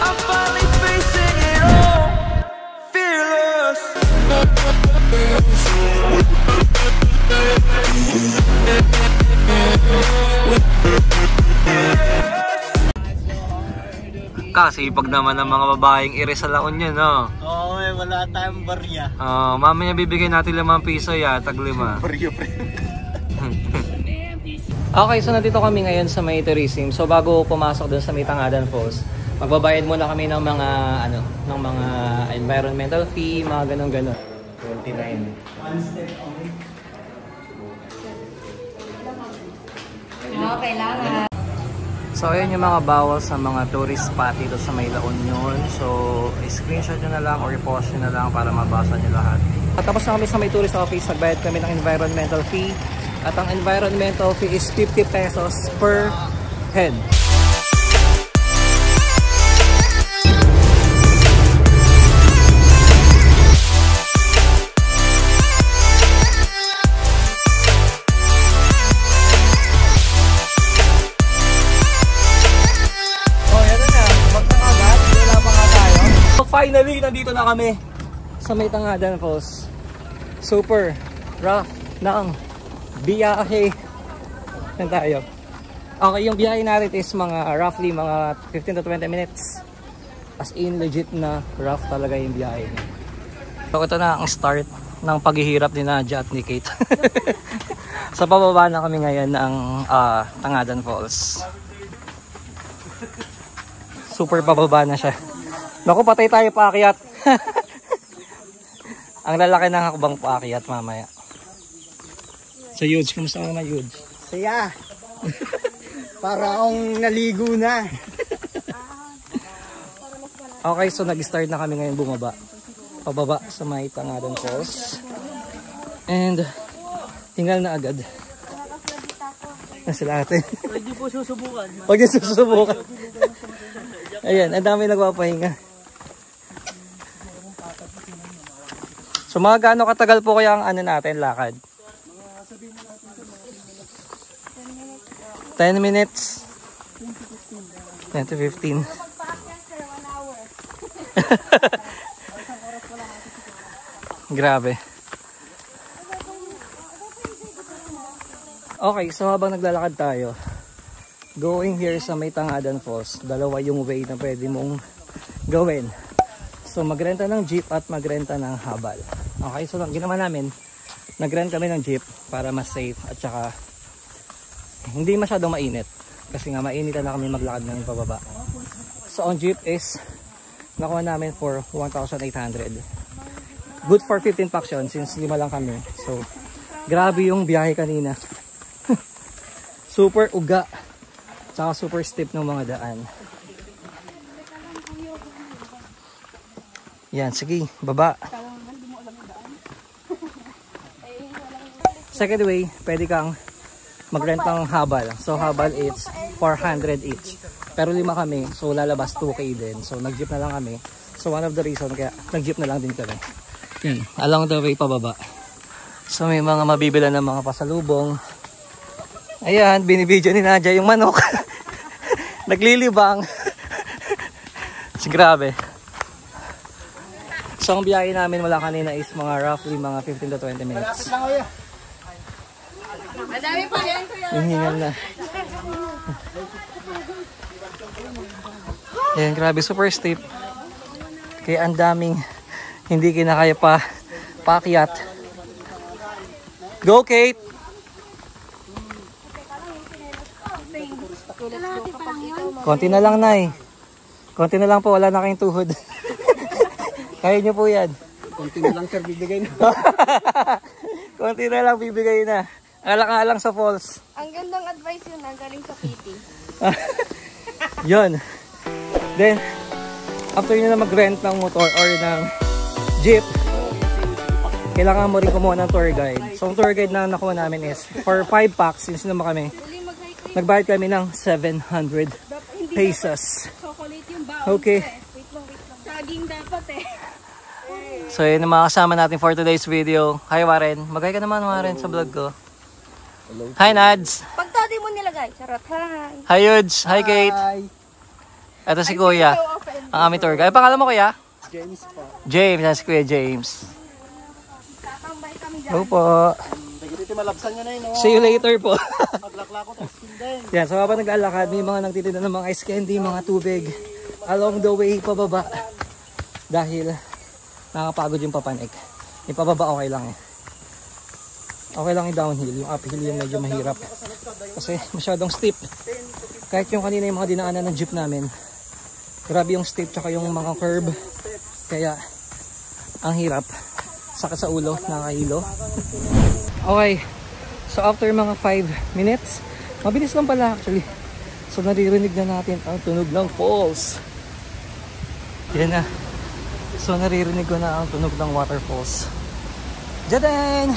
I'm finally facing it all, fearless. Kasi pag naman ng mga babaeng ire sa La Union, no? Oo, wala tayong barya. Mamaya bibigyan natin 5 piso ya, tag 5. Barya, pre. Okay, so nandito kami ngayon sa may tourism. So bago pumasok dun sa may Tangadan Falls, magbabayad muna kami ng mga ng mga environmental fee, mga ganun-ganun. 29. One step only. Okay lang. So ayan yung mga bawas sa mga tourist spot dito sa may La Union. So screenshot nyo na lang or i-post nyo na lang para mabasa nyo lahat. At tapos na kami sa may tourist office, nagbayad kami ng environmental fee. At ang environmental fee is 50 pesos per head. Finally, nandito na kami sa may Tangadan Falls. Super rough ng biyahe na tayo. Okay, yung biyahe natin is roughly mga 15 to 20 minutes. As in, legit na rough talaga yung biyahe. So ito na ang start ng paghihirap ni Nadia at ni Kate. Sa pababa na kami ngayon ng Tangadan Falls. Super pababa na siya. Naku, patay tayo paakyat. Ang lalaki ng hakbang paakyat mamaya. So Yudes, kumusta naman Yudes? Saya. Para akong naligo na. Okay, so nag-start na kami ngayon bumaba. Pababa sa may Tangadan Falls. And hingal na agad. Na sila ate. Huwag niyo po susubukan. Huwag niyo susubukan. Ayan, ang dami nagpapahinga. So mga gaano katagal po kaya ang natin lakad? 10 minutes. 10 to 15. Grabe. Okay, so habang naglalakad tayo, going here sa may Tangadan Falls, dalawa yung way na pwede mong gawin. So magrenta ng jeep at magrenta ng habal. Okay, so ginawa namin, nagrent kami ng jeep para mas safe at saka hindi masyadong mainit. Kasi nga mainitan na kami maglakad ng pababa. So ang jeep is nakuha namin for 1,800. Good for 15 packs yun since 5 lang kami. So grabe yung biyahe kanina. Super uga. Tsaka super steep ng mga daan. Yan, sige, baba. Second way, pwede kang mag-rent ng habal. So habal it's 400 each. Pero 5 kami, so lalabas 2K din. So nag-jeep na lang kami. So one of the reason kaya nag-jeep na lang din kami. Yan, along the way pababa. So may mga mabibila ng mga pasalubong. Ayan, binibidyo ni Nadia yung manok. Naglilibang. Grabe. So ang biyahe namin mula kanina is mga roughly mga 15 to 20 minutes. Madami pa yan, kuya. Yung hingal na. Ayan, grabe, super steep. Kaya ang daming hindi kinakaya pa paakyat. Go, Kate! Konti na lang, Nay. Konti na lang po, wala na kayong tuhod. Kaya nyo po yan. Konti na lang, sir, bibigay na. Konti na lang, bibigay na. Alang-alang sa falls. Ang gandang advice yun, galing sa PT. Yun. Then, after nyo na mag-rent ng motor or ng jeep, kailangan mo rin kumuha ng tour guide. So, ang tour guide na nakuha namin is for 5 packs, since naman kami, nagbayad kami ng 700 pesos. Okay. Saging dapat eh. So yun ang mga kasama natin for today's video. Hi Warren. Magay ka naman Warren sa vlog ko. Hello. Hi Nads. Pag tadi mo nilagay. Charot. Hi. Hi Yudes. Hi Kate. Hi. Ito si Kuya. Ang aming tour guide. Pangalan mo kuya? James po. James. Yan si Kuya James. Tatambay kami dyan. Hello po. Dito malabsan nyo na yun. See you later po. Maglakla ko tapos din. Yan, so habang naglalakad, may mga nagtitinda ng mga ice candy, mga tubig along the way pababa. Dahil nakakapagod yung papanik. Yung pababa okay lang eh. Okay lang yung downhill, yung uphill yung medyo mahirap. Kasi masyadong steep. Kahit yung kanina yung mga dinaanan ng jeep namin, grabe yung steep tsaka yung mga curve. Kaya ang hirap. Sakit sa ulo, nakahilo. Okay, so after mga 5 minutes, mabilis lang pala actually. So naririnig na natin ang tunog ng falls. Yan na. So naririnig ko na ang tunog ng waterfalls. Jaden!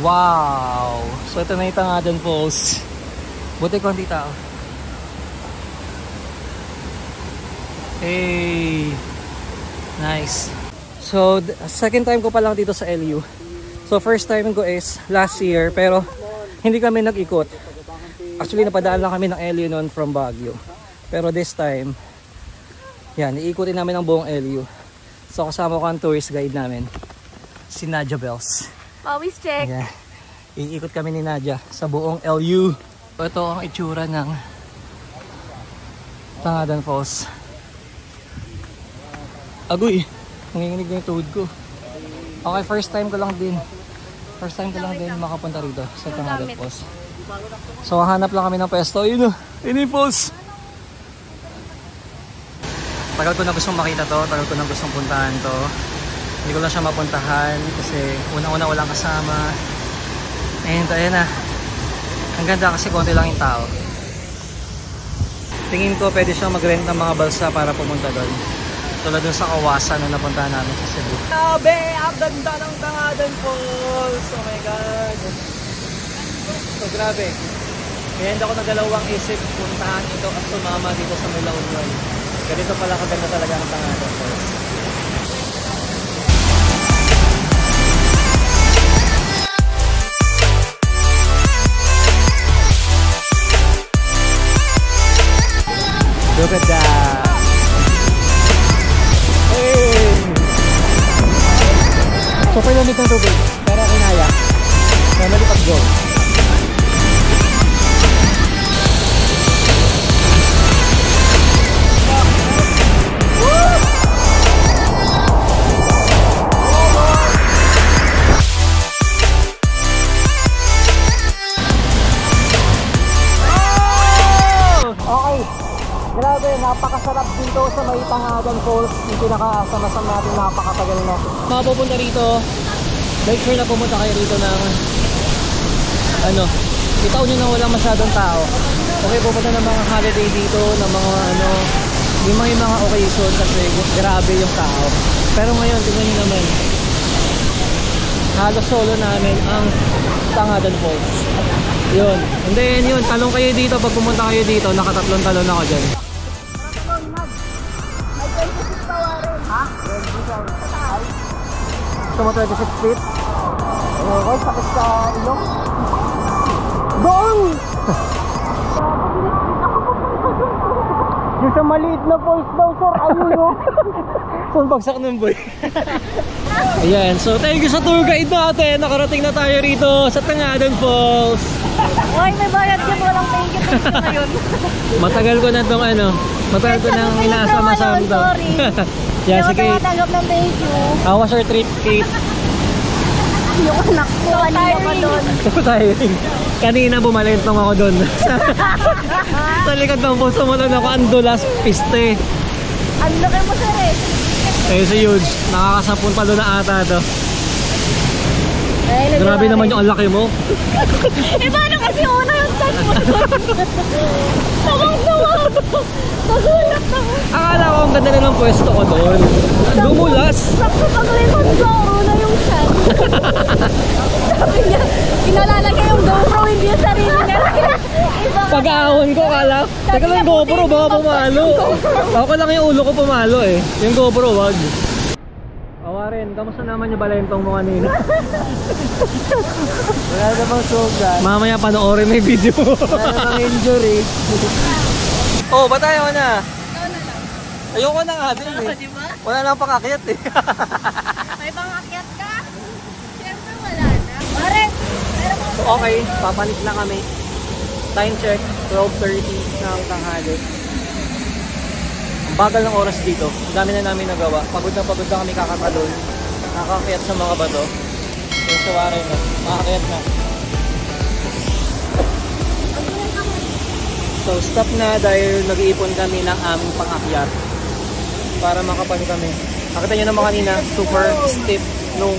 Wow! So ito na yung Tangadan Falls. Buti konti tao. Hey! Nice! So second time ko pa lang dito sa LU. So first time ko is last year pero hindi kami nag-ikot. Actually napadaan lang kami ng LU noon from Baguio. Pero this time, yan, iikutin namin ang buong LU. So kasama ko ang tourist guide namin, si Nadia Bells. Always check. Yeah. Iikot kami ni Nadia sa buong LU. Ito ang itsura ng Tangadan Falls. Agoy, nanginginig na yung tuhod ko. Okay, first time ko lang din. First time ko lang din makapunta rito sa Tangadan Falls. So hanap lang kami ng pwesto. Yun o, yun yung falls. Tagal ko na gustong makita to, tagal ko na gustong puntahan to. Hindi ko lang siya mapuntahan kasi unang-una walang kasama. And ayan na. Ang ganda kasi konti lang yung tao. Tingin ko pwede siyang mag-rent ng mga balsa para pumunta doon. Tulad dun sa Kawasan na napuntahan namin sa Cebu. Grabe! Ang ganda ng Tangadan Falls! Oh my God! So grabe. Kaya hindi ako nagalawang isip puntahan ito at sumama dito sa La Union. Ganito pala kaganda talaga ang Tangadan Falls. Look at that! Hey! Super lamig ng tubig, pero kinaya. Normally pag-go. Grabe, napakasarap dito sa may Tangadan Falls. Yung pinaka-samasam natin, napakatagal na. Mga pupunta rito, make sure na pumunta kayo rito ng itaon nyo na walang masyadong tao. Okay, pupunta ng mga holiday dito, ng mga yung mga occasion kasi grabe yung tao. Pero ngayon, tingnan nyo naman, halos solo namin ang Tangadan Falls. Yun. And then yun, talong kayo dito. Pag pumunta kayo dito, nakatatlong talon ako dyan. Gusto mo 26 feet? Okay, sakit sa ilong. Gong! Yung sa maliit na falls daw, sir. Ayun yun. Saan bagsak nun, boy? Ayan, so thank you sa tour guide natin. Nakarating na tayo rito sa Tangadan Falls. Uy, may bayad ka mo lang. Thank you ngayon. Matagal ko na itong matagal ko nang inaasama-asama to. Sorry. Yeah, Hindi sige. ako matanggap ng thank you. How was your trip, Kate? Yung anak ko, kanina pa doon. So tiring. Kanina bumalentong ako doon. Sa likod ng puso mo doon ako, andulas piste. Ang laki mo, sir eh. Eh, so huge. Nakakasampun pa doon na ata to. Grabe naman yung laki mo. Eh, paano kasi una yung touch mo doon? Tawang-tawa ako. Nagulat ako. Akala ko ang ganda na ng pwesto ko doon. Dumulas. Sakto pag-record ko, una yung shot. Sabi niya, inalalagay yung GoPro, hindi yung sarili niya. Pag-ahon ko, kala. Teka lang, GoPro, baka pumalo. Ako lang yung ulo ko pumalo eh. Yung GoPro, wag. Awarin, natin. Kamusta naman yung balentong mo kanina? Wala na bang sugat? Mamaya panoorin may video. Wala na bang injury? Oh, ba tayo na? Ikaw na lang. Ayoko na nga din eh. Diba? Wala na pang-akyat eh. May pangakyat ka? Siyempre wala na. Pare, meron mo. So okay, papanik na kami. Time check, 12:30 ng tanghali. Ang bagal ng oras dito. Ang dami na namin nagawa. Pagod na kami kakatalon. Nakakakyat sa mga bato. Yung sawarin na. Makakyat na. So stop na dahil nag-iipon kami ng aming pangakyat. Para makapano kami. Nakita nyo naman kanina, super steep nung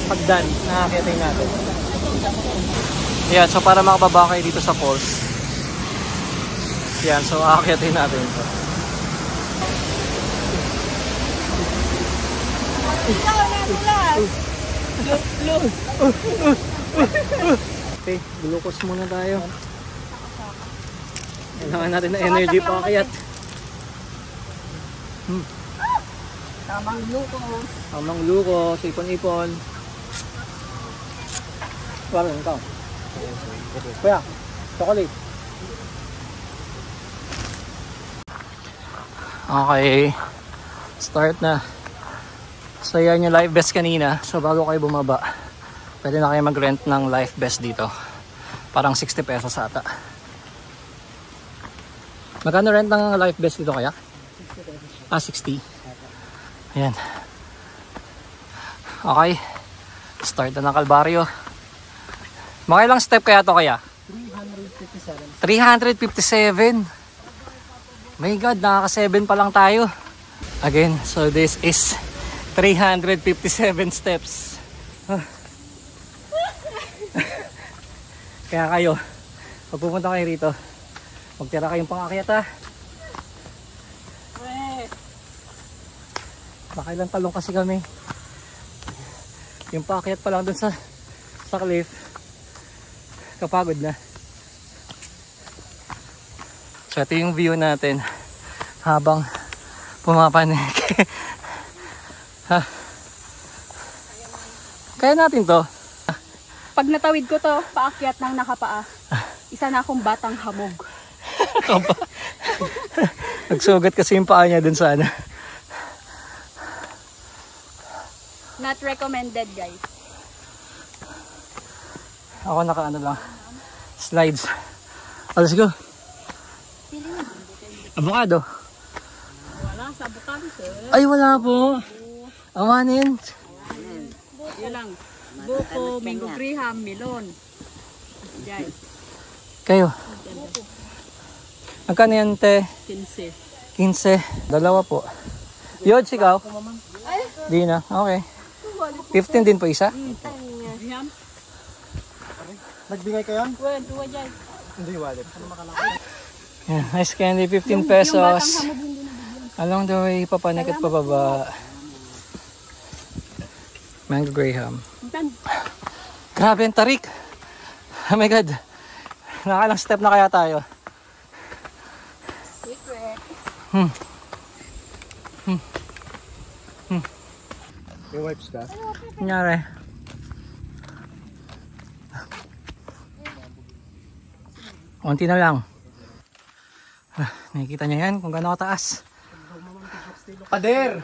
pagdan. Nakakyatin natin. Yan, so para makababa kayo dito sa falls. Yan, so akakyatin natin ito. Okay, glucose muna tayo. Kailangan natin na energy pa kakyat. Tamang glucose. Tamang glucose, ipon-ipon. Parang ikaw. Kuya, chocolate. Okay. Start na. So yan yung life vest kanina. So bago kayo bumaba, pwede na kayo mag-rent ng life vest dito. Parang 60 pesos ata. Magkano rent ng life vest dito kaya? 60. Ayan. Okay. Start na ng Kalbaryo. Mga ilang step kaya to kaya? 357. My God, nakaka-7 pa lang tayo. Again, so this is 357 steps. Kaya kayo, pag pupunta kayo rito, magtira kayong pangakyat ha. Baka ilang talong kasi kami. Yung paakyat pa lang dun sa cliff, kapagod na. So ito yung view natin habang pumapanik. Ha? Kaya natin to. Pag natawid ko to, paakyat ng nakapaa. Isa na akong batang hamog. Nagsugat kasi yung paa niya dun sa ano. Not recommended, guys. Ako naka ano lang. Slides. Oh, let's go. Avocado. Wala, sa bukang, sir. Ay, wala po. Amanin. Yun lang. Buko, mango graham, melon. Diyan. Kayo. Magkano yan, te? 15. 15. Dalawa po. Yod, sigaw. Di na. Okay. 15 din po isa. Graham? Nagbigay ka yan? Tuwa dyan. Hindi wallet. Ano makalaki? Yeah, nice candy, 15 Yung batang pesos. hamog hindi na. Along the way, papanik at pababa. Mango graham. Grabe ang tarik. Oh my God. Nakalang step na kaya tayo. Secret. May wipes ka? Nangyari. Konti na lang. Nakikita niyo yan kung gaano kataas. Pader!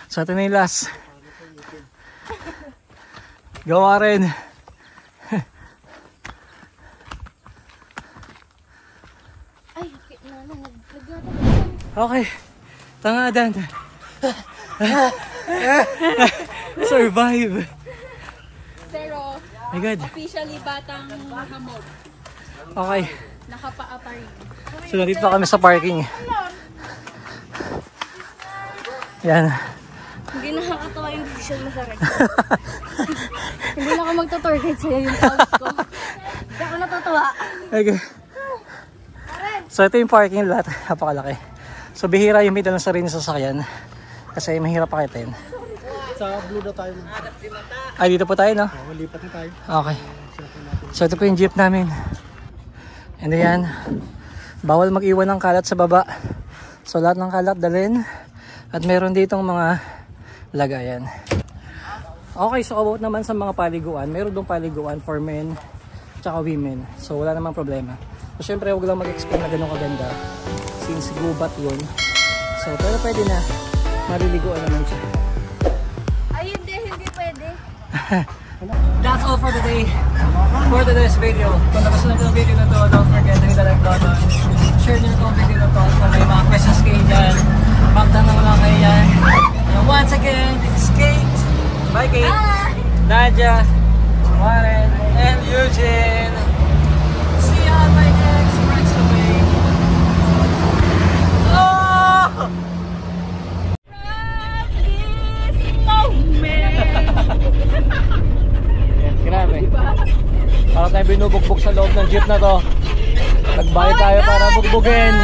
So ito na yung last. Gawa rin. Ay, naglaga. Okay. Tangadan. Survive. Pero, My God. officially batang hamog. Okay. Nakapaa pa rin. So nandito na kami sa parking. Yan. Hindi nakakatawa yung decision mo sa rin. Hindi na ako magtutour guide sa'yo yung house ko. Hindi ako natutuwa. Okay. So ito yung parking lot. Napakalaki. So bihira yung may dalang sarili sa sasakyan. Kasi mahirap pakitin. Sa blue na tayo. Ay, dito po tayo, no? Malipat na tayo. Okay. So ito po yung jeep namin. And ayan. Bawal mag-iwan ng kalat sa baba. So lahat ng kalat dalhin. At meron ditong mga lagayan. Okay, so about naman sa mga paliguan, meron dong paliguan for men tsaka women. So wala namang problema. So syempre huwag lang mag-expect na ganun kaganda since gubat yun. So pero pwede na, maliliguan naman siya. Ay, hindi pwede. That's all for today. For today's video. Kung nagustuhan nyo yung video na to, don't forget to hit the like button. Share nyo itong video na to. Kung may mga questions kayo dyan, magtanong lang kayo yan. And once again, this is Kate. Bye Kate. Bye! Nadia, Warren, and Eugene. See you on my next Rex Away. Oh! Grabe. Parang tayo binubugbog sa loob ng jeep na to. Nagbayad tayo para bugbugin.